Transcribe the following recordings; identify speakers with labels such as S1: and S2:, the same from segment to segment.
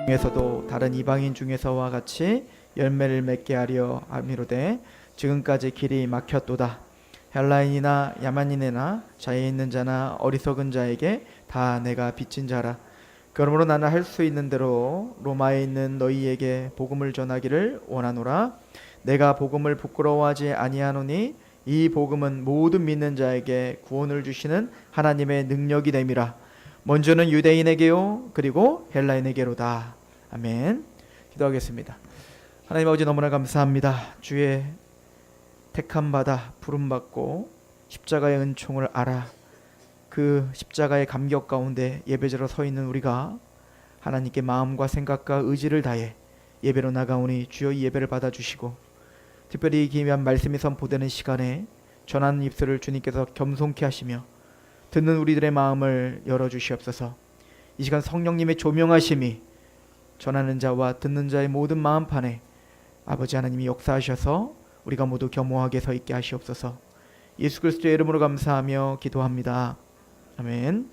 S1: 중에서도 다른 이방인 중에서와 같이 열매를 맺게 하려 함이로되 지금까지 길이 막혔도다. 헬라인이나 야만인이나 자유에 있는 자나 어리석은 자에게 다 내가 빚진 자라. 그러므로 나는 할 수 있는 대로 로마에 있는 너희에게 복음을 전하기를 원하노라. 내가 복음을 부끄러워하지 아니하노니 이 복음은 모든 믿는 자에게 구원을 주시는 하나님의 능력이 됨이라. 먼저는 유대인에게요 그리고 헬라인에게로다. 아멘. 기도하겠습니다. 하나님 아버지, 너무나 감사합니다. 주의 택함 받아 부름 받고 십자가의 은총을 알아 그 십자가의 감격 가운데 예배자로 서 있는 우리가 하나님께 마음과 생각과 의지를 다해 예배로 나가오니 주여 이 예배를 받아주시고 특별히 이 귀한 말씀이 선포되는 시간에 전하는 입술을 주님께서 겸손케 하시며 듣는 우리들의 마음을 열어주시옵소서. 이 시간 성령님의 조명하심이 전하는 자와 듣는 자의 모든 마음판에 아버지 하나님이 역사하셔서 우리가 모두 겸허하게 서 있게 하시옵소서. 예수 그리스도의 이름으로 감사하며 기도합니다. 아멘.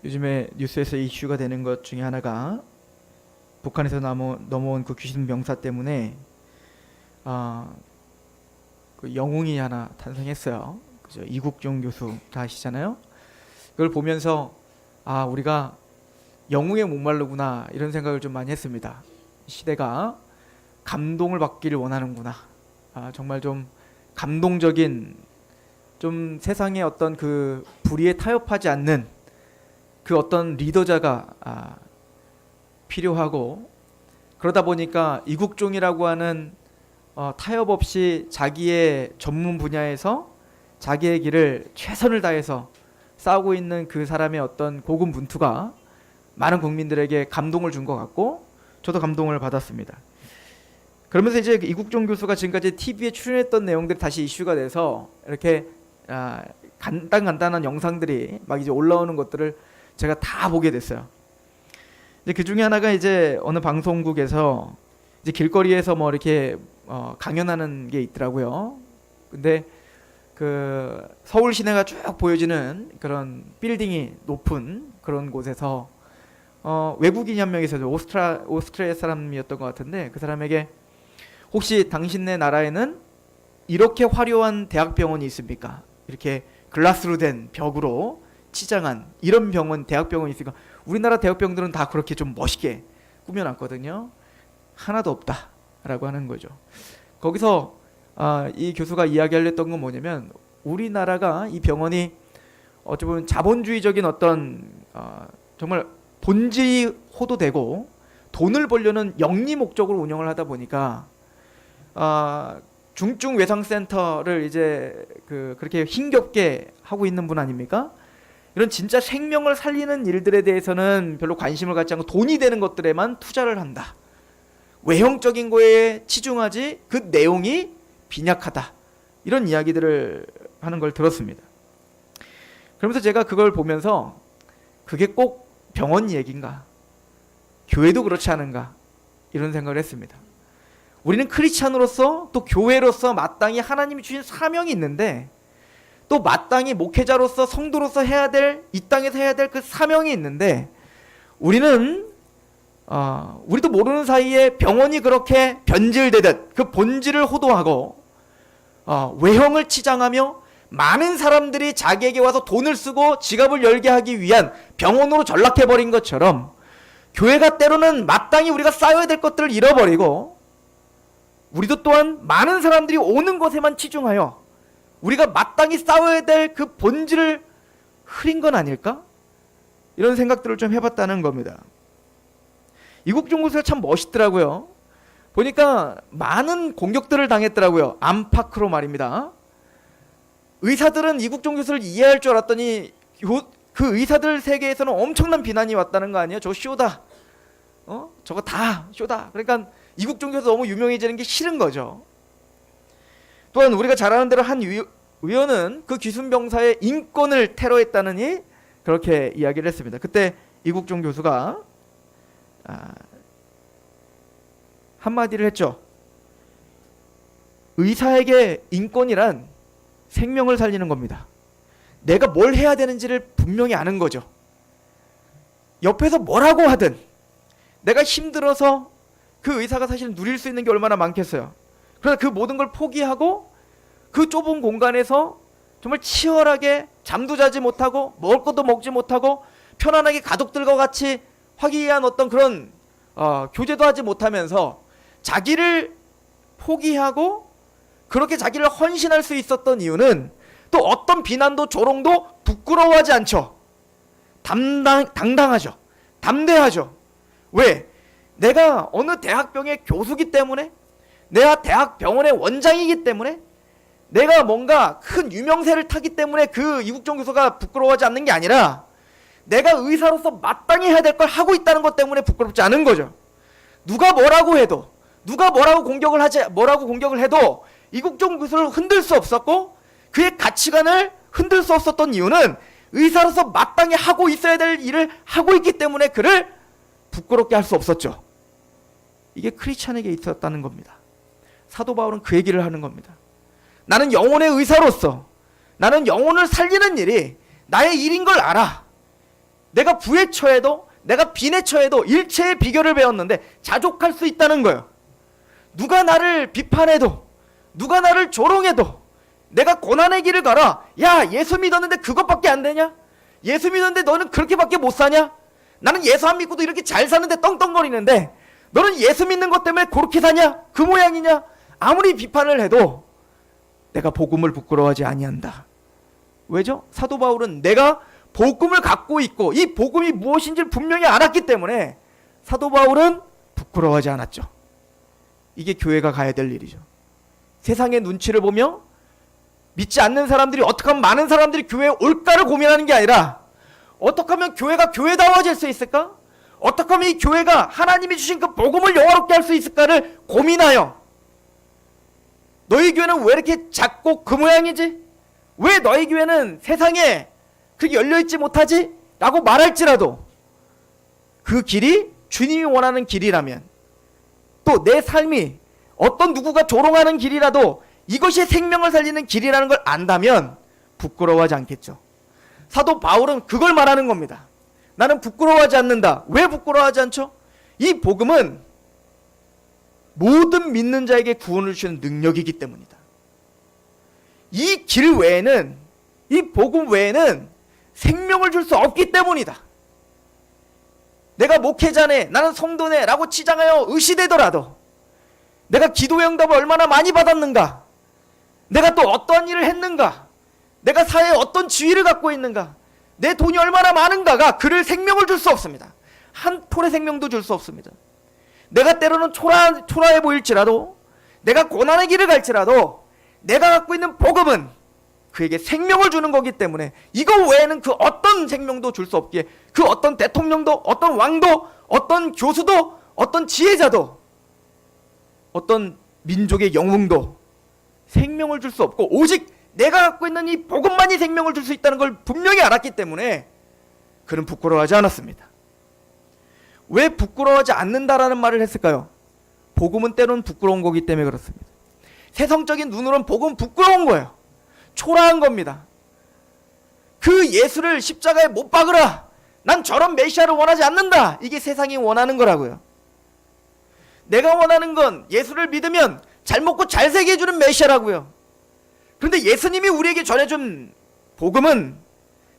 S1: 요즘에 뉴스에서 이슈가 되는 것 중에 하나가 북한에서 넘어온 그 귀신 병사 때문에 그 영웅이 하나 탄생했어요. 그죠? 이국종 교수 다 아시잖아요. 그걸 보면서 우리가 영웅에 목마르구나 이런 생각을 좀 많이 했습니다. 시대가 감동을 받기를 원하는구나. 정말 좀 감동적인, 좀 세상의 어떤 그 불의에 타협하지 않는 그 어떤 리더자가 필요하고, 그러다 보니까 이국종이라고 하는 타협 없이 자기의 전문 분야에서 자기의 길을 최선을 다해서 싸우고 있는 그 사람의 어떤 고군분투가 많은 국민들에게 감동을 준 것 같고 저도 감동을 받았습니다. 그러면서 이제 이국종 교수가 지금까지 TV에 출연했던 내용들이 다시 이슈가 돼서 이렇게 간단한 영상들이 막 이제 올라오는 것들을 제가 다 보게 됐어요. 이제 그 중에 하나가 이제 어느 방송국에서 이제 길거리에서 뭐 이렇게 강연하는 게 있더라고요. 근데 그 서울 시내가 쭉 보여지는 그런 빌딩이 높은 그런 곳에서 외국인이 한 명 있어요. 오스트리아 사람이었던 것 같은데 그 사람에게 혹시 당신네 나라에는 이렇게 화려한 대학병원이 있습니까? 이렇게 글라스로 된 벽으로 치장한 이런 병원, 대학병원이 있으니까 우리나라 대학병들은 다 그렇게 좀 멋있게 꾸며놨거든요. 하나도 없다라고 하는 거죠. 거기서 이 교수가 이야기하려던 건 뭐냐면 우리나라가 이 병원이 어찌 보면 자본주의적인 어떤 정말 본질이 호도되고 돈을 벌려는 영리 목적으로 운영을 하다 보니까 중증외상센터를 이제 그렇게 힘겹게 하고 있는 분 아닙니까? 이런 진짜 생명을 살리는 일들에 대해서는 별로 관심을 갖지 않고 돈이 되는 것들에만 투자를 한다. 외형적인 거에 치중하지 그 내용이 빈약하다. 이런 이야기들을 하는 걸 들었습니다. 그러면서 제가 그걸 보면서 그게 꼭 병원 얘기인가? 교회도 그렇지 않은가? 이런 생각을 했습니다. 우리는 크리스찬으로서 또 교회로서 마땅히 하나님이 주신 사명이 있는데 또 마땅히 목회자로서 성도로서 해야 될, 이 땅에서 해야 될 그 사명이 있는데 우리는 우리도 모르는 사이에 병원이 그렇게 변질되듯 그 본질을 호도하고 외형을 치장하며 많은 사람들이 자기에게 와서 돈을 쓰고 지갑을 열게 하기 위한 병원으로 전락해버린 것처럼 교회가 때로는 마땅히 우리가 쌓아야 될 것들을 잃어버리고 우리도 또한 많은 사람들이 오는 것에만 치중하여 우리가 마땅히 쌓아야 될 그 본질을 흐린 건 아닐까? 이런 생각들을 좀 해봤다는 겁니다. 이국종 교수가 참 멋있더라고요. 보니까 많은 공격들을 당했더라고요. 안팎으로 말입니다. 의사들은 이국종 교수를 이해할 줄 알았더니 그 의사들 세계에서는 엄청난 비난이 왔다는 거 아니에요? 저 쇼다. 저거 다 쇼다. 그러니까 이국종 교수 너무 유명해지는 게 싫은 거죠. 또한 우리가 잘 아는 대로 한 의원은 그 귀순병사의 인권을 테러했다느니 그렇게 이야기를 했습니다. 그때 이국종 교수가 한마디를 했죠. 의사에게 인권이란 생명을 살리는 겁니다. 내가 뭘 해야 되는지를 분명히 아는 거죠. 옆에서 뭐라고 하든 내가 힘들어서 그 의사가 사실 누릴 수 있는 게 얼마나 많겠어요. 그래서 그 모든 걸 포기하고 그 좁은 공간에서 정말 치열하게 잠도 자지 못하고 먹을 것도 먹지 못하고 편안하게 가족들과 같이 화기애애한 어떤 그런 교제도 하지 못하면서 자기를 포기하고 그렇게 자기를 헌신할 수 있었던 이유는 또 어떤 비난도 조롱도 부끄러워하지 않죠. 당당하죠. 담대하죠. 왜? 내가 어느 대학병의 교수기 때문에, 내가 대학병원의 원장이기 때문에, 내가 뭔가 큰 유명세를 타기 때문에 그 이국종 교수가 부끄러워하지 않는 게 아니라 내가 의사로서 마땅히 해야 될 걸 하고 있다는 것 때문에 부끄럽지 않은 거죠. 누가 뭐라고 해도, 누가 뭐라고 공격을 해도 이국종 교수를 흔들 수 없었고 그의 가치관을 흔들 수 없었던 이유는 의사로서 마땅히 하고 있어야 될 일을 하고 있기 때문에 그를 부끄럽게 할 수 없었죠. 이게 크리스찬에게 있었다는 겁니다. 사도 바울은 그 얘기를 하는 겁니다. 나는 영혼의 의사로서 나는 영혼을 살리는 일이 나의 일인 걸 알아. 내가 부에 처해도 내가 빈에 처해도 일체의 비결을 배웠는데 자족할 수 있다는 거예요. 누가 나를 비판해도 누가 나를 조롱해도 내가 고난의 길을 가라. 야, 예수 믿었는데 그것밖에 안 되냐? 예수 믿었는데 너는 그렇게밖에 못 사냐? 나는 예수 안 믿고도 이렇게 잘 사는데 떵떵거리는데 너는 예수 믿는 것 때문에 그렇게 사냐? 그 모양이냐? 아무리 비판을 해도 내가 복음을 부끄러워하지 아니한다. 왜죠? 사도 바울은 내가 복음을 갖고 있고 이 복음이 무엇인지를 분명히 알았기 때문에 사도 바울은 부끄러워하지 않았죠. 이게 교회가 가야 될 일이죠. 세상의 눈치를 보며 믿지 않는 사람들이 어떻게 하면 많은 사람들이 교회에 올까를 고민하는 게 아니라 어떻게 하면 교회가 교회다워질 수 있을까? 어떻게 하면 이 교회가 하나님이 주신 그 복음을 영화롭게 할 수 있을까를 고민하여 너희 교회는 왜 이렇게 작고 그 모양이지? 왜 너희 교회는 세상에 그렇게 열려있지 못하지? 라고 말할지라도 그 길이 주님이 원하는 길이라면 또 내 삶이 어떤 누구가 조롱하는 길이라도 이것이 생명을 살리는 길이라는 걸 안다면 부끄러워하지 않겠죠. 사도 바울은 그걸 말하는 겁니다. 나는 부끄러워하지 않는다. 왜 부끄러워하지 않죠? 이 복음은 모든 믿는 자에게 구원을 주는 능력이기 때문이다. 이 길 외에는, 이 복음 외에는 생명을 줄 수 없기 때문이다. 내가 목회자네, 나는 성도네 라고 치장하여 의시되더라도 내가 기도의 응답을 얼마나 많이 받았는가, 내가 또 어떠한 일을 했는가, 내가 사회에 어떤 지위를 갖고 있는가, 내 돈이 얼마나 많은가가 그를 생명을 줄 수 없습니다. 한 톨의 생명도 줄 수 없습니다. 내가 때로는 초라해 보일지라도, 내가 고난의 길을 갈지라도 내가 갖고 있는 복음은 그에게 생명을 주는 거기 때문에 이거 외에는 그 어떤 생명도 줄 수 없기에 그 어떤 대통령도 어떤 왕도 어떤 교수도 어떤 지혜자도 어떤 민족의 영웅도 생명을 줄 수 없고 오직 내가 갖고 있는 이 복음만이 생명을 줄 수 있다는 걸 분명히 알았기 때문에 그는 부끄러워하지 않았습니다. 왜 부끄러워하지 않는다라는 말을 했을까요? 복음은 때로는 부끄러운 거기 때문에 그렇습니다. 세상적인 눈으로는 복음은 부끄러운 거예요. 초라한 겁니다. 그 예수를 십자가에 못 박으라. 난 저런 메시아를 원하지 않는다. 이게 세상이 원하는 거라고요. 내가 원하는 건 예수를 믿으면 잘 먹고 잘 살게 해주는 메시아라고요. 그런데 예수님이 우리에게 전해준 복음은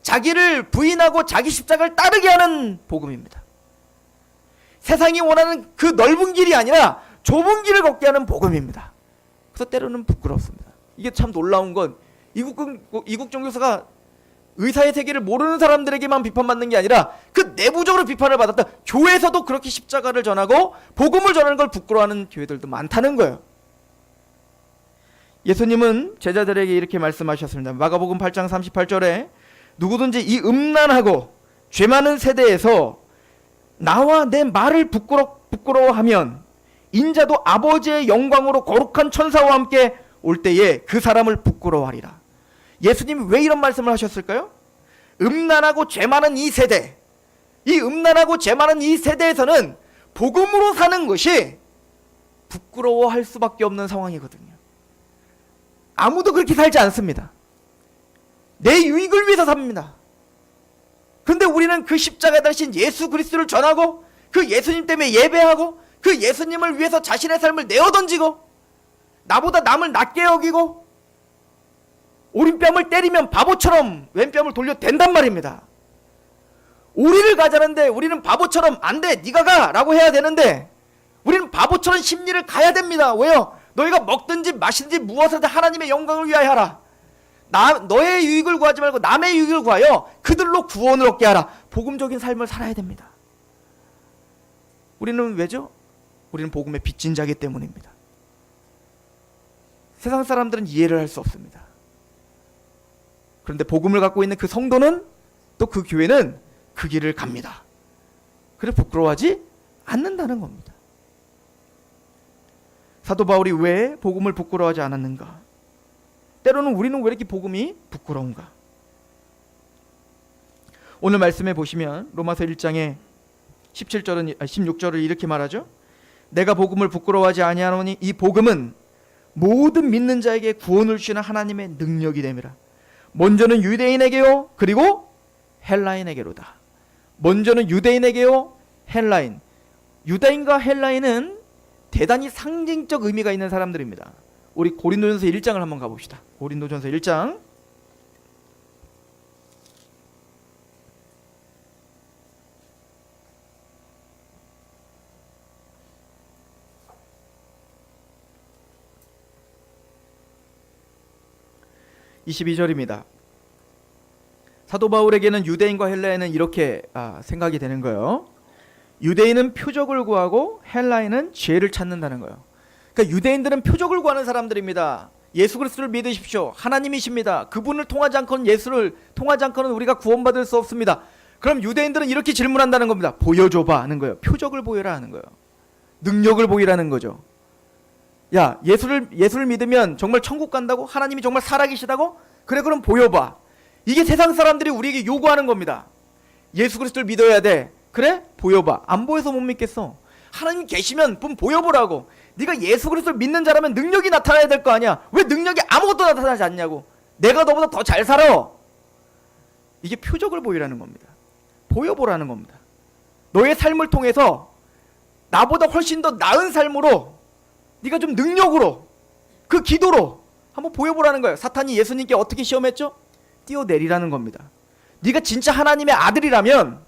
S1: 자기를 부인하고 자기 십자가를 따르게 하는 복음입니다. 세상이 원하는 그 넓은 길이 아니라 좁은 길을 걷게 하는 복음입니다. 그래서 때로는 부끄럽습니다. 이게 참 놀라운 건 이국종 교수가 의사의 세계를 모르는 사람들에게만 비판받는 게 아니라 그 내부적으로 비판을 받았다. 교회에서도 그렇게 십자가를 전하고 복음을 전하는 걸 부끄러워하는 교회들도 많다는 거예요. 예수님은 제자들에게 이렇게 말씀하셨습니다. 마가복음 8장 38절에 누구든지 이 음란하고 죄 많은 세대에서 나와 내 말을 부끄러워하면 인자도 아버지의 영광으로 거룩한 천사와 함께 올 때에 그 사람을 부끄러워하리라. 예수님이 왜 이런 말씀을 하셨을까요? 음란하고 죄 많은 이 세대, 이 음란하고 죄 많은 이 세대에서는 복음으로 사는 것이 부끄러워할 수밖에 없는 상황이거든요. 아무도 그렇게 살지 않습니다. 내 유익을 위해서 삽니다. 그런데 우리는 그 십자가에 달리신 예수 그리스도를 전하고 그 예수님 때문에 예배하고 그 예수님을 위해서 자신의 삶을 내어던지고 나보다 남을 낮게 여기고 오른뺨을 때리면 바보처럼 왼뺨을 돌려댄단 말입니다. 우리를 가자는데 우리는 바보처럼 안 돼, 네가 가 라고 해야 되는데 우리는 바보처럼 심리를 가야 됩니다. 왜요? 너희가 먹든지 마시든지 무엇이든 하나님의 영광을 위하여 하라. 너의 유익을 구하지 말고 남의 유익을 구하여 그들로 구원을 얻게 하라. 복음적인 삶을 살아야 됩니다. 우리는 왜죠? 우리는 복음의 빚진 자이기 때문입니다. 세상 사람들은 이해를 할 수 없습니다. 그런데 복음을 갖고 있는 그 성도는 또 그 교회는 그 길을 갑니다. 그래 부끄러워하지 않는다는 겁니다. 사도 바울이 왜 복음을 부끄러워하지 않았는가? 때로는 우리는 왜 이렇게 복음이 부끄러운가? 오늘 말씀에 보시면 로마서 1장에 16절은 이렇게 말하죠. 내가 복음을 부끄러워하지 아니하노니 이 복음은 모든 믿는 자에게 구원을 주시는 하나님의 능력이 됨이라. 먼저는 유대인에게요 그리고 헬라인에게로다. 먼저는 유대인에게요 헬라인. 유다인과 헬라인은 대단히 상징적 의미가 있는 사람들입니다. 우리 고린도전서 1장을 한번 가봅시다. 고린도전서 1장 22절입니다. 사도 바울에게는 유대인과 헬라인은 이렇게 생각이 되는 거예요. 유대인은 표적을 구하고 헬라인은 지혜를 찾는다는 거예요. 그러니까 유대인들은 표적을 구하는 사람들입니다. 예수 그리스도를 믿으십시오. 하나님이십니다. 그분을 통하지 않고는 예수를 통하지 않고는 우리가 구원받을 수 없습니다. 그럼 유대인들은 이렇게 질문한다는 겁니다. 보여줘봐 하는 거예요. 표적을 보여라 하는 거예요. 능력을 보이라는 거죠. 야, 예수를 믿으면 정말 천국 간다고? 하나님이 정말 살아계시다고? 그래, 그럼 보여봐. 이게 세상 사람들이 우리에게 요구하는 겁니다. 예수 그리스도를 믿어야 돼. 그래? 보여봐. 안 보여서 못 믿겠어. 하나님 계시면 좀 보여보라고. 네가 예수 그리스도를 믿는 자라면 능력이 나타나야 될 거 아니야. 왜 능력이 아무것도 나타나지 않냐고. 내가 너보다 더 잘 살아. 이게 표적을 보이라는 겁니다. 보여보라는 겁니다. 너의 삶을 통해서 나보다 훨씬 더 나은 삶으로 네가 좀 능력으로 그 기도로 한번 보여보라는 거예요. 사탄이 예수님께 어떻게 시험했죠? 뛰어내리라는 겁니다. 네가 진짜 하나님의 아들이라면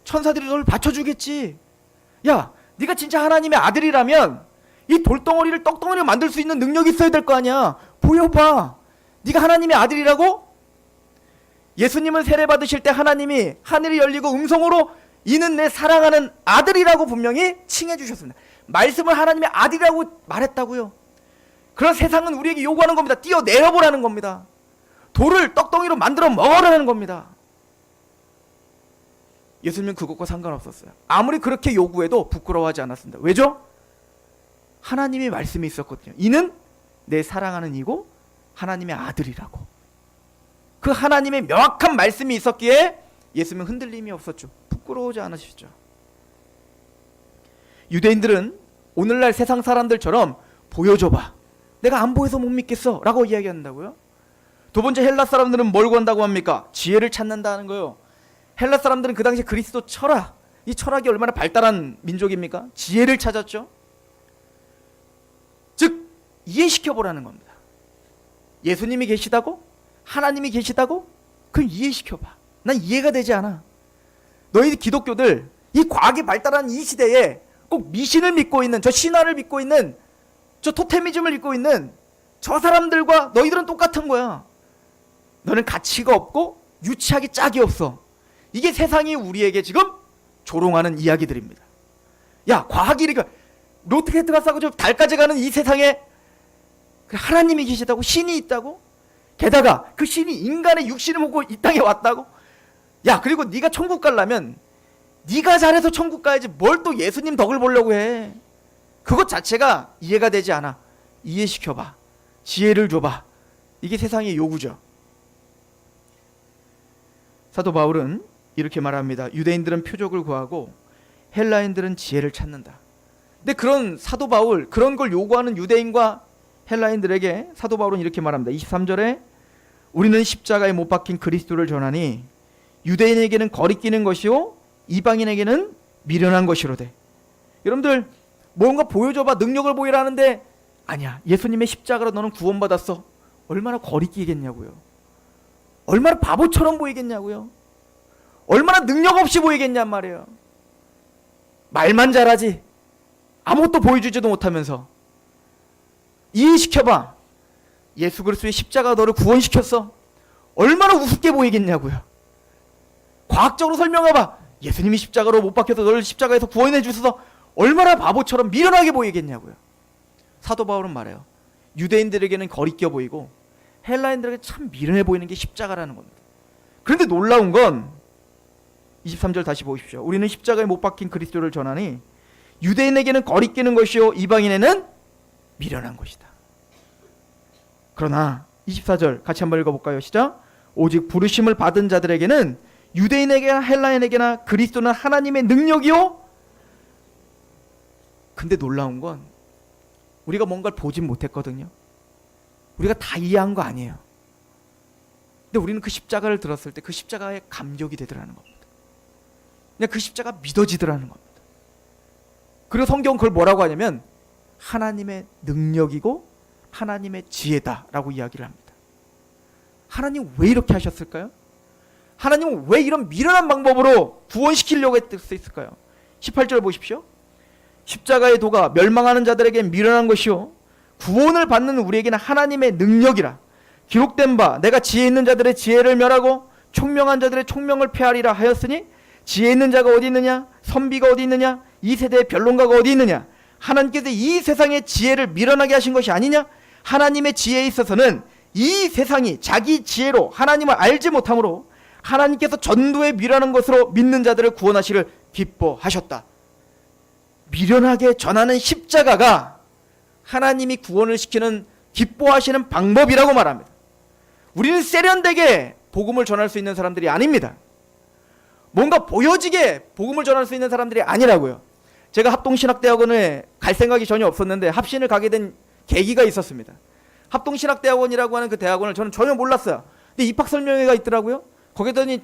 S1: 천사들이 너를 받쳐주겠지. 야, 네가 진짜 하나님의 아들이라면 이 돌덩어리를 떡덩어리로 만들 수 있는 능력이 있어야 될 거 아니야. 보여봐. 네가 하나님의 아들이라고? 예수님은 세례 받으실 때 하나님이 하늘이 열리고 음성으로 이는 내 사랑하는 아들이라고 분명히 칭해 주셨습니다. 말씀을 하나님의 아들이라고 말했다고요. 그런 세상은 우리에게 요구하는 겁니다. 뛰어내려보라는 겁니다. 돌을 떡덩이로 만들어 먹으라는 겁니다. 예수님은 그것과 상관없었어요. 아무리 그렇게 요구해도 부끄러워하지 않았습니다. 왜죠? 하나님의 말씀이 있었거든요. 이는 내 사랑하는 이고 하나님의 아들이라고. 그 하나님의 명확한 말씀이 있었기에 예수님은 흔들림이 없었죠. 부끄러워하지 않으시죠. 유대인들은 오늘날 세상 사람들처럼 보여줘봐. 내가 안 보여서 못 믿겠어 라고 이야기한다고요. 두 번째, 헬라 사람들은 뭘 구한다고 합니까? 지혜를 찾는다는 거예요. 헬라 사람들은 그 당시 그리스도 철학, 이 철학이 얼마나 발달한 민족입니까? 지혜를 찾았죠. 즉 이해시켜보라는 겁니다. 예수님이 계시다고? 하나님이 계시다고? 그럼 이해시켜봐. 난 이해가 되지 않아. 너희 기독교들 이 과학이 발달한 이 시대에 꼭 미신을 믿고 있는, 저 신화를 믿고 있는, 저 토테미즘을 믿고 있는 저 사람들과 너희들은 똑같은 거야. 너는 가치가 없고 유치하기 짝이 없어. 이게 세상이 우리에게 지금 조롱하는 이야기들입니다. 야, 과학이 이렇게 로켓가 싸고 저 달까지 가는 이 세상에 하나님이 계시다고? 신이 있다고? 게다가 그 신이 인간의 육신을 먹고 이 땅에 왔다고? 야, 그리고 네가 천국 가려면 네가 잘해서 천국 가야지 뭘 또 예수님 덕을 보려고 해. 그것 자체가 이해가 되지 않아. 이해시켜봐. 지혜를 줘봐. 이게 세상의 요구죠. 사도 바울은 이렇게 말합니다. 유대인들은 표적을 구하고 헬라인들은 지혜를 찾는다. 근데 그런 사도 바울, 그런 걸 요구하는 유대인과 헬라인들에게 사도 바울은 이렇게 말합니다. 23절에 우리는 십자가에 못 박힌 그리스도를 전하니 유대인에게는 거리끼는 것이요 이방인에게는 미련한 것이로되. 여러분들 뭔가 보여줘봐, 능력을 보이라는데 아니야, 예수님의 십자가로 너는 구원받았어. 얼마나 거리끼겠냐고요. 얼마나 바보처럼 보이겠냐고요. 얼마나 능력 없이 보이겠냔 말이에요. 말만 잘하지 아무것도 보여주지도 못하면서. 이해시켜봐. 예수 그리스도의 십자가가 너를 구원시켰어. 얼마나 우습게 보이겠냐고요. 과학적으로 설명해봐. 예수님이 십자가로 못 박혀서 너를 십자가에서 구원해 주셔서 얼마나 바보처럼 미련하게 보이겠냐고요. 사도 바울은 말해요. 유대인들에게는 거리껴 보이고 헬라인들에게 참 미련해 보이는 게 십자가라는 겁니다. 그런데 놀라운 건 23절 다시 보십시오. 우리는 십자가에 못 박힌 그리스도를 전하니 유대인에게는 거리끼는 것이요 이방인에는 미련한 것이다. 그러나 24절 같이 한번 읽어볼까요? 시작. 오직 부르심을 받은 자들에게는 유대인에게나 헬라인에게나 그리스도는 하나님의 능력이요. 근데 놀라운 건 우리가 뭔가를 보진 못했거든요. 우리가 다 이해한 거 아니에요. 근데 우리는 그 십자가를 들었을 때 그 십자가에 감격이 되더라는 겁니다. 그냥 그 십자가 믿어지더라는 겁니다. 그리고 성경은 그걸 뭐라고 하냐면 하나님의 능력이고 하나님의 지혜다라고 이야기를 합니다. 하나님 왜 이렇게 하셨을까요? 하나님은 왜 이런 미련한 방법으로 구원시키려고 했을까요? 18절 보십시오. 십자가의 도가 멸망하는 자들에게 미련한 것이요 구원을 받는 우리에게는 하나님의 능력이라. 기록된 바 내가 지혜 있는 자들의 지혜를 멸하고 총명한 자들의 총명을 폐하리라 하였으니 지혜 있는 자가 어디 있느냐? 선비가 어디 있느냐? 이 세대의 변론가가 어디 있느냐? 하나님께서 이 세상의 지혜를 미련하게 하신 것이 아니냐? 하나님의 지혜에 있어서는 이 세상이 자기 지혜로 하나님을 알지 못함으로 하나님께서 전도에 미련한 것으로 믿는 자들을 구원하시를 기뻐하셨다. 미련하게 전하는 십자가가 하나님이 구원을 시키는 기뻐하시는 방법이라고 말합니다. 우리는 세련되게 복음을 전할 수 있는 사람들이 아닙니다. 뭔가 보여지게 복음을 전할 수 있는 사람들이 아니라고요. 제가 합동신학대학원에 갈 생각이 전혀 없었는데 합신을 가게 된 계기가 있었습니다. 합동신학대학원이라고 하는 그 대학원을 저는 전혀 몰랐어요. 근데 입학설명회가 있더라고요. 거기더니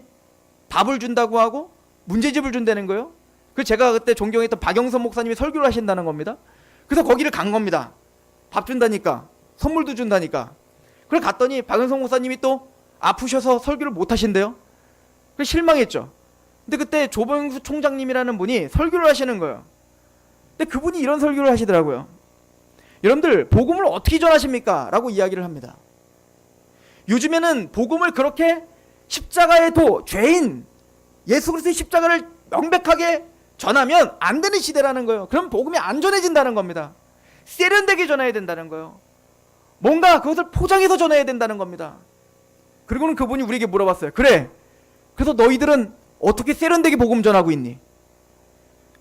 S1: 밥을 준다고 하고 문제집을 준다는 거예요. 그래서 제가 그때 존경했던 박영선 목사님이 설교를 하신다는 겁니다. 그래서 거기를 간 겁니다. 밥 준다니까, 선물도 준다니까. 그래서 갔더니 박영선 목사님이 또 아프셔서 설교를 못 하신대요. 그래서 실망했죠. 근데 그때 조병수 총장님이라는 분이 설교를 하시는 거예요. 근데 그분이 이런 설교를 하시더라고요. 여러분들 복음을 어떻게 전하십니까? 라고 이야기를 합니다. 요즘에는 복음을 그렇게 십자가의 도, 죄인 예수 그리스도의 십자가를 명백하게 전하면 안 되는 시대라는 거예요. 그럼 복음이 안 전해진다는 겁니다. 세련되게 전해야 된다는 거예요. 뭔가 그것을 포장해서 전해야 된다는 겁니다. 그리고는 그분이 우리에게 물어봤어요. 그래, 그래서 너희들은 어떻게 세련되게 복음 전하고 있니?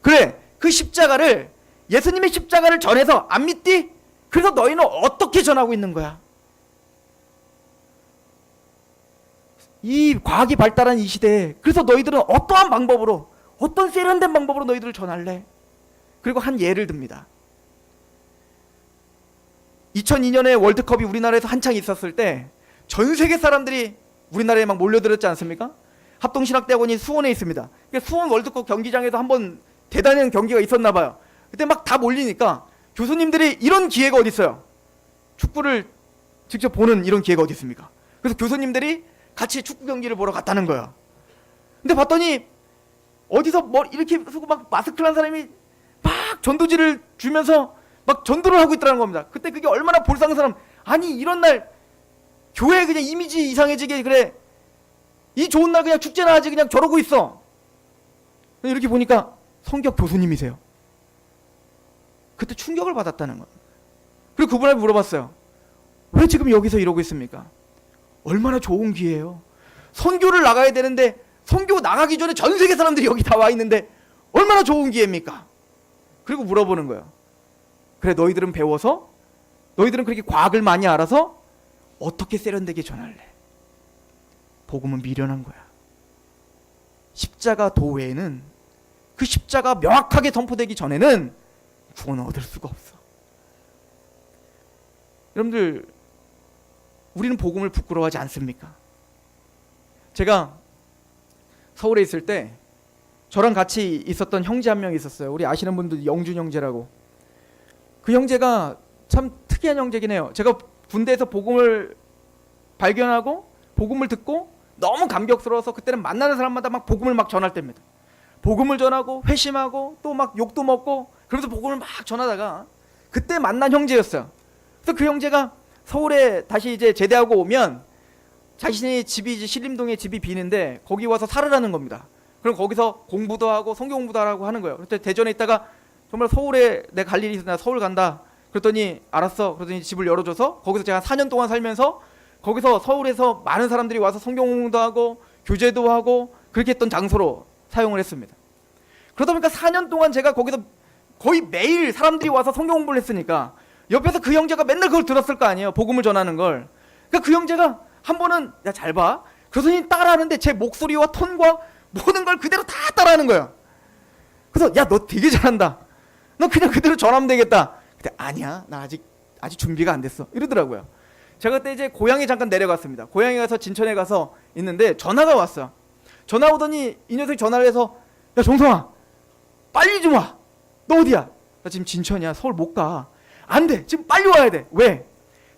S1: 그래, 그 십자가를, 예수님의 십자가를 전해서 안 믿디? 그래서 너희는 어떻게 전하고 있는 거야? 이 과학이 발달한 이 시대에 그래서 너희들은 어떠한 방법으로, 어떤 세련된 방법으로 너희들을 전할래? 그리고 한 예를 듭니다. 2002년에 월드컵이 우리나라에서 한창 있었을 때 전 세계 사람들이 우리나라에 막 몰려들었지 않습니까? 합동신학대학원이 수원에 있습니다. 수원 월드컵 경기장에서 한번 대단한 경기가 있었나 봐요. 그때 막 다 몰리니까 교수님들이 이런 기회가 어디 있어요? 축구를 직접 보는 이런 기회가 어디 있습니까? 그래서 교수님들이 같이 축구 경기를 보러 갔다는 거예요. 근데 봤더니 어디서 뭐 이렇게 쓰고 막 마스크를 한 사람이 막 전도지를 주면서 막 전도를 하고 있다는 겁니다. 그때 그게 얼마나 볼상한 사람. 아니 이런 날 교회 그냥 이미지 이상해지게 그래. 이 좋은 날 그냥 축제나 하지 그냥 저러고 있어. 이렇게 보니까 성격 교수님이세요. 그때 충격을 받았다는 거예요. 그리고 그분한테 물어봤어요. 왜 지금 여기서 이러고 있습니까? 얼마나 좋은 기회예요. 선교를 나가야 되는데 선교 나가기 전에 전 세계 사람들이 여기 다 와 있는데 얼마나 좋은 기회입니까? 그리고 물어보는 거예요. 그래, 너희들은 배워서, 너희들은 그렇게 과학을 많이 알아서 어떻게 세련되게 전할래? 복음은 미련한 거야. 십자가 도 외에는, 그 십자가 명확하게 선포되기 전에는 구원을 얻을 수가 없어. 여러분들 우리는 복음을 부끄러워하지 않습니까? 제가 서울에 있을 때 저랑 같이 있었던 형제 한 명 있었어요. 우리 아시는 분들 영준 형제라고. 그 형제가 참 특이한 형제긴 해요. 제가 군대에서 복음을 발견하고 복음을 듣고 너무 감격스러워서 그때는 만나는 사람마다 막 복음을 막 전할 때입니다. 복음을 전하고 회심하고 또 막 욕도 먹고 그러면서 복음을 막 전하다가 그때 만난 형제였어요. 그래서 그 형제가 서울에 다시 이제 제대하고 오면 자신의 집이 이제 신림동에 집이 비는데 거기 와서 살으라는 겁니다. 그럼 거기서 공부도 하고 성경 공부도 하라고 하는 거예요. 그때 대전에 있다가 정말 서울에 내가 갈 일이 있어 나 서울 간다. 그랬더니 알았어. 그랬더니 집을 열어줘서 거기서 제가 4년 동안 살면서 거기서 서울에서 많은 사람들이 와서 성경 공부도 하고 교제도 하고 그렇게 했던 장소로 사용을 했습니다. 그러다 보니까 4년 동안 제가 거기서 거의 매일 사람들이 와서 성경 공부를 했으니까 옆에서 그 형제가 맨날 그걸 들었을 거 아니에요. 복음을 전하는 걸. 그러니까 그 형제가 한 번은 야 잘 봐. 교수님 따라하는데 제 목소리와 톤과 모든 걸 그대로 다 따라하는 거예요. 그래서 야 너 되게 잘한다. 너 그냥 그대로 전하면 되겠다. 근데 아니야. 나 아직 준비가 안 됐어. 이러더라고요. 제가 그때 이제 고향에 잠깐 내려갔습니다. 고향에 가서 진천에 가서 있는데 전화가 왔어요. 전화 오더니 이 녀석이 전화를 해서 야 정성아 빨리 좀 와. 너 어디야? 나 지금 진천이야. 서울 못 가. 안 돼. 지금 빨리 와야 돼. 왜?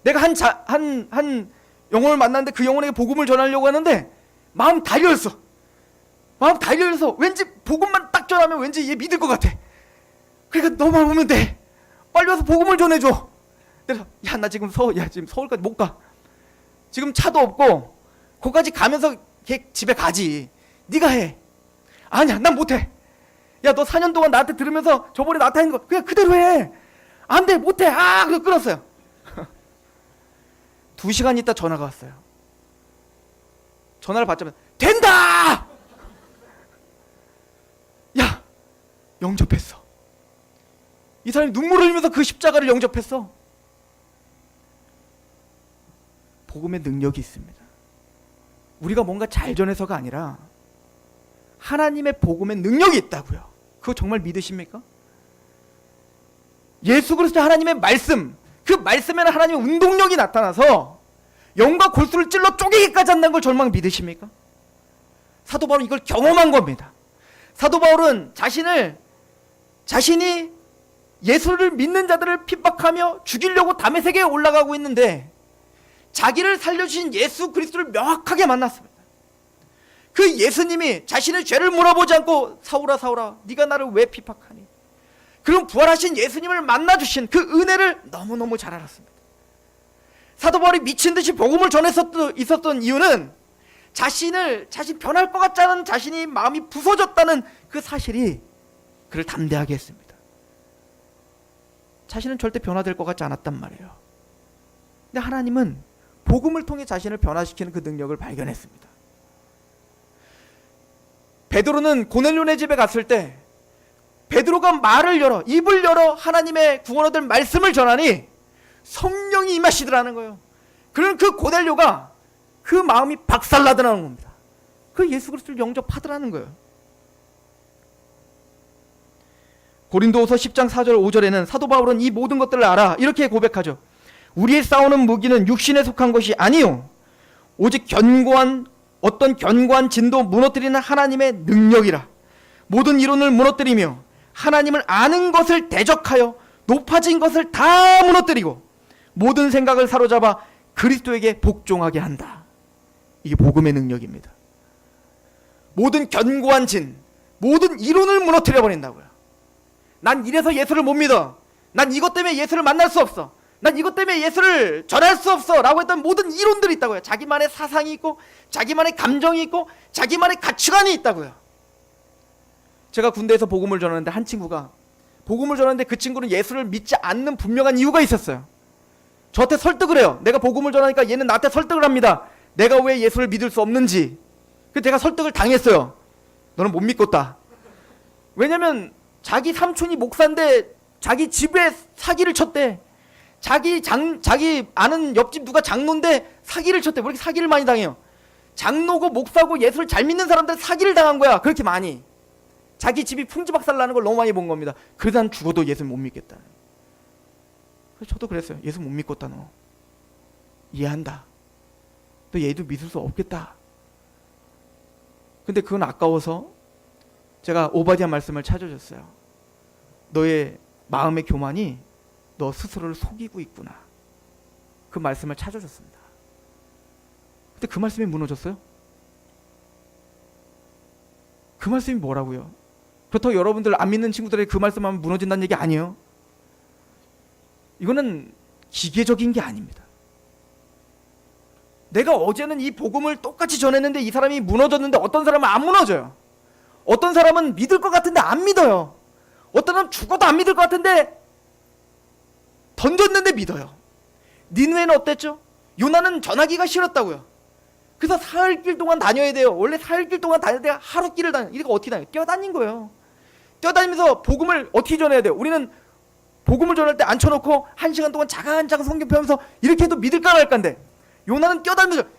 S1: 내가 한 영혼을 만났는데 그 영혼에게 복음을 전하려고 하는데 마음 다 열렸어. 마음 다 열려서 왠지 복음만 딱 전하면 왠지 얘 믿을 것 같아. 그러니까 너만 오면 돼. 빨리 와서 복음을 전해줘. 그래서 야 나 지금 서울까지 못 가. 지금 차도 없고 거기까지 가면서 걔 집에 가지. 네가 해. 아니야 난 못해. 야 너 4년 동안 나한테 들으면서 저번에 나한테 한 거 그냥 그대로 해. 안 돼 못해. 그래서 끊었어요. 2시간 있다 전화가 왔어요. 전화를 받자마자 된다. 야 영접했어. 이 사람이 눈물을 흘리면서 그 십자가를 영접했어. 복음의 능력이 있습니다. 우리가 뭔가 잘 전해서가 아니라 하나님의 복음의 능력이 있다고요. 그거 정말 믿으십니까? 예수 그리스도 하나님의 말씀, 그 말씀에는 하나님의 운동력이 나타나서 영과 골수를 찔러 쪼개기까지 한다는 걸 정말 믿으십니까? 사도 바울은 이걸 경험한 겁니다. 사도 바울은 자신이 예수를 믿는 자들을 핍박하며 죽이려고 다메섹에 올라가고 있는데 자기를 살려주신 예수 그리스도를 명확하게 만났습니다. 그 예수님이 자신의 죄를 물어보지 않고 사울아 사울아 네가 나를 왜 핍박하니? 그럼 부활하신 예수님을 만나주신 그 은혜를 너무너무 잘 알았습니다. 사도 바울이 미친 듯이 복음을 전했었던 이유는 자신 변할 것 같지 않은 자신이 마음이 부서졌다는 그 사실이 그를 담대하게 했습니다. 자신은 절대 변화될 것 같지 않았단 말이에요. 근데 하나님은 복음을 통해 자신을 변화시키는 그 능력을 발견했습니다. 베드로는 고넬료네 집에 갔을 때 베드로가 입을 열어 하나님의 구원 얻을 말씀을 전하니 성령이 임하시더라는 거예요. 그러면 그 고넬료가 그 마음이 박살나더라는 겁니다. 그 예수 그리스도를 영접하더라는 거예요. 고린도후서 10장 4절 5절에는 사도 바울은 이 모든 것들을 알아 이렇게 고백하죠. 우리의 싸우는 무기는 육신에 속한 것이 아니요 오직 어떤 견고한 진도 무너뜨리는 하나님의 능력이라. 모든 이론을 무너뜨리며 하나님을 아는 것을 대적하여 높아진 것을 다 무너뜨리고 모든 생각을 사로잡아 그리스도에게 복종하게 한다. 이게 복음의 능력입니다. 모든 견고한 모든 이론을 무너뜨려 버린다고요. 난 이래서 예수를 못 믿어. 난 이것 때문에 예수를 만날 수 없어. 난 이것 때문에 예수를 전할 수 없어 라고 했던 모든 이론들이 있다고요. 자기만의 사상이 있고 자기만의 감정이 있고 자기만의 가치관이 있다고요. 제가 군대에서 복음을 전하는데 한 친구가 복음을 전하는데 그 친구는 예수를 믿지 않는 분명한 이유가 있었어요. 저한테 설득을 해요. 내가 복음을 전하니까 얘는 나한테 설득을 합니다. 내가 왜 예수를 믿을 수 없는지. 그래서 제가 설득을 당했어요. 너는 못 믿겠다. 왜냐면 자기 삼촌이 목사인데 자기 집에 사기를 쳤대. 자기 아는 옆집 누가 장로인데 사기를 쳤대. 왜 이렇게 사기를 많이 당해요? 장로고 목사고 예수를 잘 믿는 사람들 사기를 당한 거야. 그렇게 많이. 자기 집이 풍지박살 나는 걸 너무 많이 본 겁니다. 그래서 난 죽어도 예수 못 믿겠다. 그래서 저도 그랬어요. 예수 못 믿겠다 너. 이해한다. 너 얘도 믿을 수 없겠다. 근데 그건 아까워서 제가 오바댜 말씀을 찾아줬어요. 너의 마음의 교만이 너 스스로를 속이고 있구나. 그 말씀을 찾아줬습니다. 근데 그 말씀이 무너졌어요? 그 말씀이 뭐라고요? 그렇다고 여러분들 안 믿는 친구들에게 그 말씀하면 무너진다는 얘기 아니에요. 이거는 기계적인 게 아닙니다. 내가 어제는 이 복음을 똑같이 전했는데 이 사람이 무너졌는데 어떤 사람은 안 무너져요. 어떤 사람은 믿을 것 같은데 안 믿어요. 어떤 사람은 죽어도 안 믿을 것 같은데 던졌는데 믿어요. 니느웨는 어땠죠? 요나는 전하기가 싫었다고요. 그래서 사흘길 동안 다녀야 돼요. 원래 사흘길 동안 다녀야 돼요. 하루 길을 다녀요. 이거 어떻게 다녀요? 뛰어다닌 거예요. 뛰어다니면서 복음을 어떻게 전해야 돼요? 우리는 복음을 전할 때 앉혀놓고 1시간 동안 자간자간 성경 펴면서 이렇게 해도 믿을까 말까인데 요나는 뛰어다니면서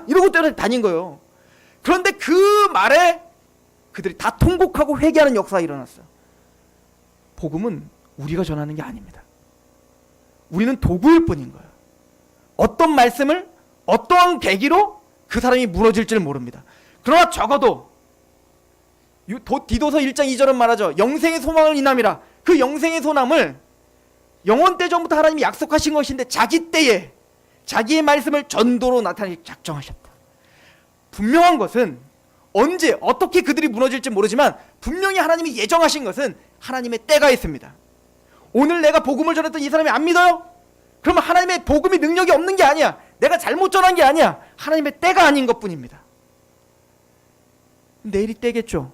S1: 이러고 뛰어다닌 거예요. 그런데 그 말에 그들이 다 통곡하고 회개하는 역사가 일어났어요. 복음은 우리가 전하는 게 아닙니다. 우리는 도구일 뿐인 거예요. 어떤 말씀을 어떠한 계기로 그 사람이 무너질지를 모릅니다. 그러나 적어도 디도서 1장 2절은 말하죠. 영생의 소망을 인함이라. 그 영생의 소망을 영원 때 전부터 하나님이 약속하신 것인데 자기 때에 자기의 말씀을 전도로 나타내기 작정하셨다. 분명한 것은 언제 어떻게 그들이 무너질지 모르지만 분명히 하나님이 예정하신 것은 하나님의 때가 있습니다. 오늘 내가 복음을 전했던 이 사람이 안 믿어요? 그러면 하나님의 복음이 능력이 없는 게 아니야. 내가 잘못 전한 게 아니야. 하나님의 때가 아닌 것뿐입니다. 내일이 때겠죠.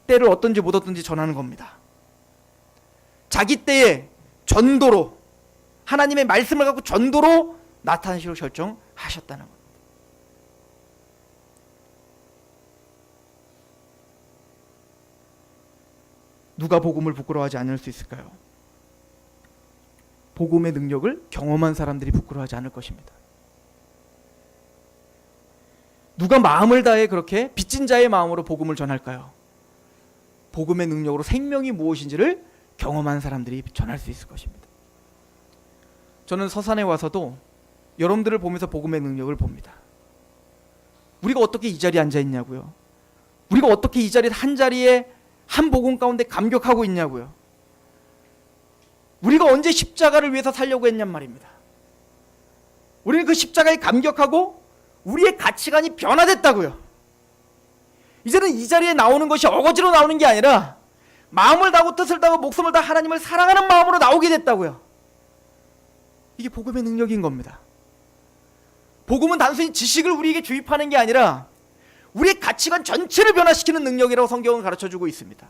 S1: 때를 어떤지 못 어떤지 전하는 겁니다. 자기 때에 전도로 하나님의 말씀을 갖고 전도로 나타나시기로 결정하셨다는 겁니다. 누가 복음을 부끄러워하지 않을 수 있을까요? 복음의 능력을 경험한 사람들이 부끄러워하지 않을 것입니다. 누가 마음을 다해 그렇게 빚진 자의 마음으로 복음을 전할까요? 복음의 능력으로 생명이 무엇인지를 경험한 사람들이 전할 수 있을 것입니다. 저는 서산에 와서도 여러분들을 보면서 복음의 능력을 봅니다. 우리가 어떻게 이 자리에 앉아 있냐고요. 우리가 어떻게 이 자리에 한 자리에 한 복음 가운데 감격하고 있냐고요. 우리가 언제 십자가를 위해서 살려고 했냔 말입니다. 우리는 그 십자가에 감격하고 우리의 가치관이 변화됐다고요. 이제는 이 자리에 나오는 것이 어거지로 나오는 게 아니라 마음을 다하고 뜻을 다하고 목숨을 다해 하나님을 사랑하는 마음으로 나오게 됐다고요. 이게 복음의 능력인 겁니다. 복음은 단순히 지식을 우리에게 주입하는 게 아니라 우리의 가치관 전체를 변화시키는 능력이라고 성경은 가르쳐주고 있습니다.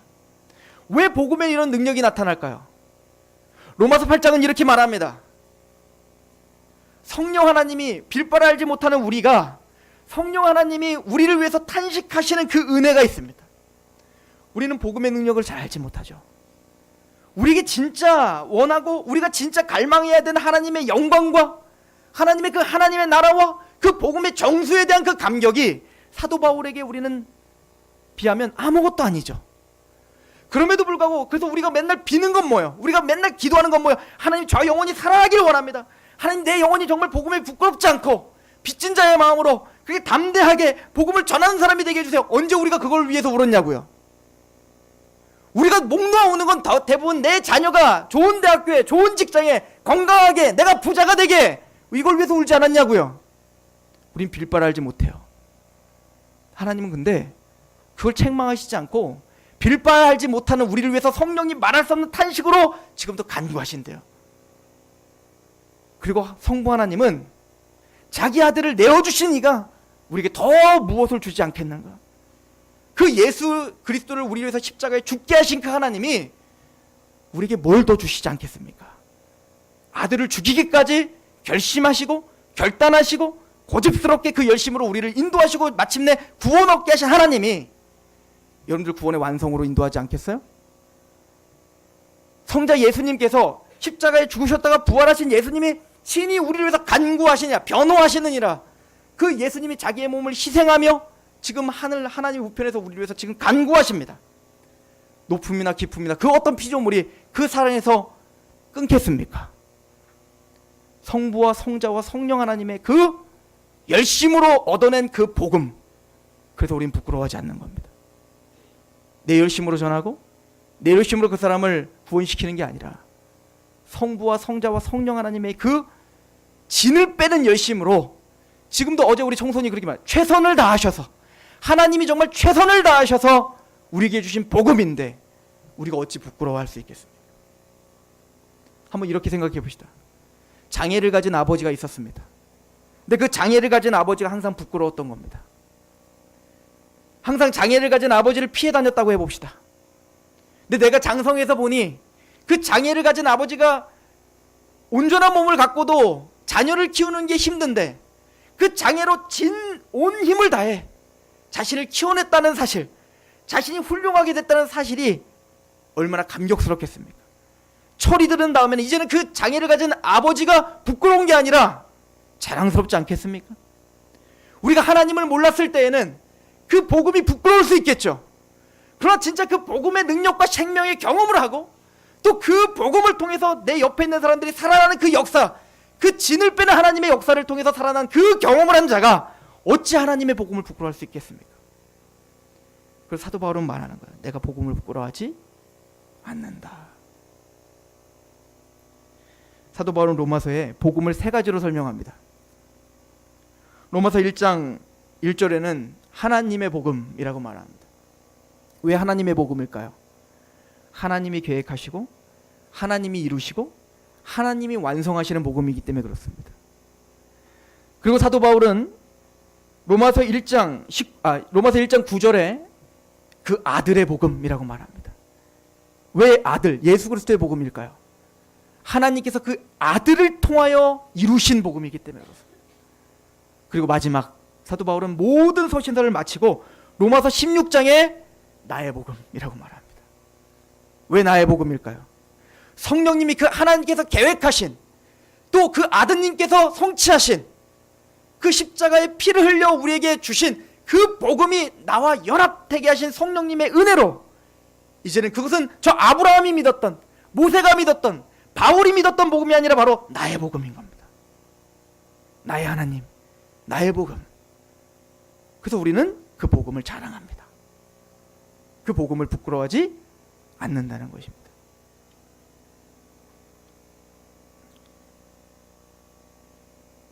S1: 왜 복음에 이런 능력이 나타날까요? 로마서 8장은 이렇게 말합니다. 성령 하나님이 빌바를 알지 못하는 우리가 성령 하나님이 우리를 위해서 탄식하시는 그 은혜가 있습니다. 우리는 복음의 능력을 잘 알지 못하죠. 우리에게 진짜 원하고 우리가 진짜 갈망해야 되는 하나님의 영광과 하나님의 그 하나님의 나라와 그 복음의 정수에 대한 그 감격이 사도 바울에게 우리는 비하면 아무것도 아니죠. 그럼에도 불구하고 그래서 우리가 맨날 비는 건 뭐예요? 우리가 맨날 기도하는 건 뭐예요? 하나님 저 영혼이 살아나기를 원합니다. 하나님 내 영혼이 정말 복음에 부끄럽지 않고 빚진 자의 마음으로 그렇게 담대하게 복음을 전하는 사람이 되게 해주세요. 언제 우리가 그걸 위해서 울었냐고요. 우리가 목 놓아 우는 건 대부분 내 자녀가 좋은 대학교에 좋은 직장에 건강하게 내가 부자가 되게 이걸 위해서 울지 않았냐고요. 우린 빌바를 알지 못해요. 하나님은 근데 그걸 책망하시지 않고 빌바를 알지 못하는 우리를 위해서 성령님 말할 수 없는 탄식으로 지금도 간구하신대요. 그리고 성부 하나님은 자기 아들을 내어주신 이가 우리에게 더 무엇을 주지 않겠는가. 그 예수 그리스도를 우리 위해서 십자가에 죽게 하신 그 하나님이 우리에게 뭘 더 주시지 않겠습니까? 아들을 죽이기까지 결심하시고 결단하시고 고집스럽게 그 열심으로 우리를 인도하시고 마침내 구원 얻게 하신 하나님이 여러분들 구원의 완성으로 인도하지 않겠어요? 성자 예수님께서 십자가에 죽으셨다가 부활하신 예수님이 친히 우리를 위해서 간구하시냐 변호하시느니라. 그 예수님이 자기의 몸을 희생하며 지금 하나님 우편에서 우리를 위해서 지금 간구하십니다. 높음이나 깊음이나 그 어떤 피조물이 그 사랑에서 끊겠습니까? 성부와 성자와 성령 하나님의 그 열심으로 얻어낸 그 복음, 그래서 우린 부끄러워하지 않는 겁니다. 내 열심으로 전하고 내 열심으로 그 사람을 구원시키는 게 아니라 성부와 성자와 성령 하나님의 그 진을 빼는 열심으로, 지금도 어제 우리 청소년이 그렇게 말, 최선을 다하셔서, 하나님이 정말 최선을 다하셔서 우리에게 주신 복음인데 우리가 어찌 부끄러워할 수 있겠습니까? 한번 이렇게 생각해 봅시다. 장애를 가진 아버지가 있었습니다. 근데 그 장애를 가진 아버지가 항상 부끄러웠던 겁니다. 항상 장애를 가진 아버지를 피해 다녔다고 해봅시다. 근데 내가 장성에서 보니 그 장애를 가진 아버지가 온전한 몸을 갖고도 자녀를 키우는 게 힘든데 그 장애로 온 힘을 다해 자신을 키워냈다는 사실, 자신이 훌륭하게 됐다는 사실이 얼마나 감격스럽겠습니까? 철이 들은 다음에는 이제는 그 장애를 가진 아버지가 부끄러운 게 아니라 자랑스럽지 않겠습니까? 우리가 하나님을 몰랐을 때에는 그 복음이 부끄러울 수 있겠죠. 그러나 진짜 그 복음의 능력과 생명의 경험을 하고 또 그 복음을 통해서 내 옆에 있는 사람들이 살아나는 그 역사, 그 진을 빼는 하나님의 역사를 통해서 살아난 그 경험을 한 자가 어찌 하나님의 복음을 부끄러워할 수 있겠습니까? 그래서 사도 바울은 말하는 거예요. 내가 복음을 부끄러워하지 않는다. 사도 바울은 로마서에 복음을 세 가지로 설명합니다. 로마서 1장 1절에는 하나님의 복음이라고 말합니다. 왜 하나님의 복음일까요? 하나님이 계획하시고 하나님이 이루시고 하나님이 완성하시는 복음이기 때문에 그렇습니다. 그리고 사도 바울은 로마서 1장 9절에 그 아들의 복음이라고 말합니다. 왜 아들, 예수 그리스도의 복음일까요? 하나님께서 그 아들을 통하여 이루신 복음이기 때문에 그렇습니다. 그리고 마지막 사도 바울은 모든 서신서를 마치고 로마서 16장에 나의 복음이라고 말합니다. 왜 나의 복음일까요? 성령님이 그 하나님께서 계획하신, 또 그 아드님께서 성취하신 그 십자가의 피를 흘려 우리에게 주신 그 복음이 나와 연합되게 하신 성령님의 은혜로 이제는 그것은 저 아브라함이 믿었던, 모세가 믿었던, 바울이 믿었던 복음이 아니라 바로 나의 복음인 겁니다. 나의 하나님, 나의 복음. 그래서 우리는 그 복음을 자랑합니다. 그 복음을 부끄러워하지 않는다는 것입니다.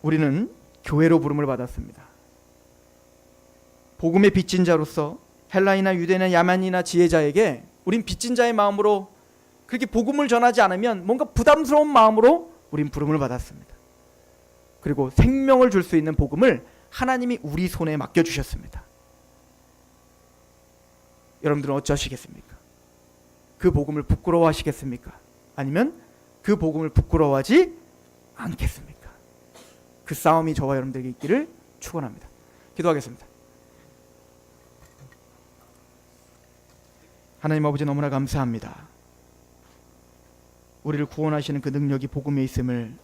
S1: 우리는 교회로 부름을 받았습니다. 복음의 빚진 자로서 헬라이나 유대나 야만이나 지혜자에게 우린 빚진 자의 마음으로 그렇게 복음을 전하지 않으면 뭔가 부담스러운 마음으로 우린 부름을 받았습니다. 그리고 생명을 줄 수 있는 복음을 하나님이 우리 손에 맡겨주셨습니다. 여러분들은 어찌하시겠습니까? 그 복음을 부끄러워하시겠습니까? 아니면 그 복음을 부끄러워하지 않겠습니까? 그 싸움이 저와 여러분들에게 있기를 축원합니다. 기도하겠습니다. 하나님 아버지, 너무나 감사합니다. 우리를 구원하시는 그 능력이 복음에 있음을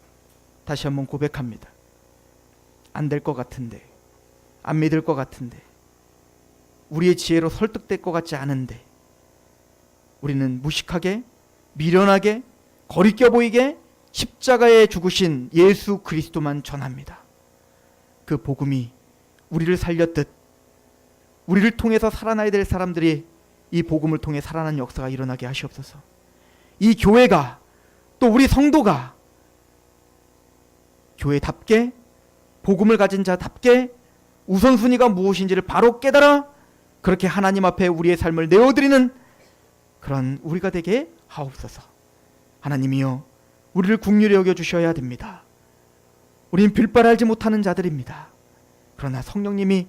S1: 다시 한번 고백합니다. 안 될 것 같은데, 안 믿을 것 같은데, 우리의 지혜로 설득될 것 같지 않은데 우리는 무식하게, 미련하게, 거리껴 보이게 십자가에 죽으신 예수 그리스도만 전합니다. 그 복음이 우리를 살렸듯 우리를 통해서 살아나야 될 사람들이 이 복음을 통해 살아나는 역사가 일어나게 하시옵소서. 이 교회가, 또 우리 성도가 교회답게, 복음을 가진 자답게 우선순위가 무엇인지를 바로 깨달아 그렇게 하나님 앞에 우리의 삶을 내어드리는 그런 우리가 되게 하옵소서. 하나님이여, 우리를 긍휼히 여겨주셔야 됩니다. 우린 빌바를 알지 못하는 자들입니다. 그러나 성령님이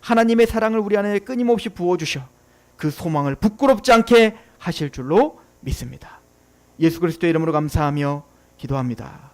S1: 하나님의 사랑을 우리 안에 끊임없이 부어주셔 그 소망을 부끄럽지 않게 하실 줄로 믿습니다. 예수 그리스도의 이름으로 감사하며 기도합니다.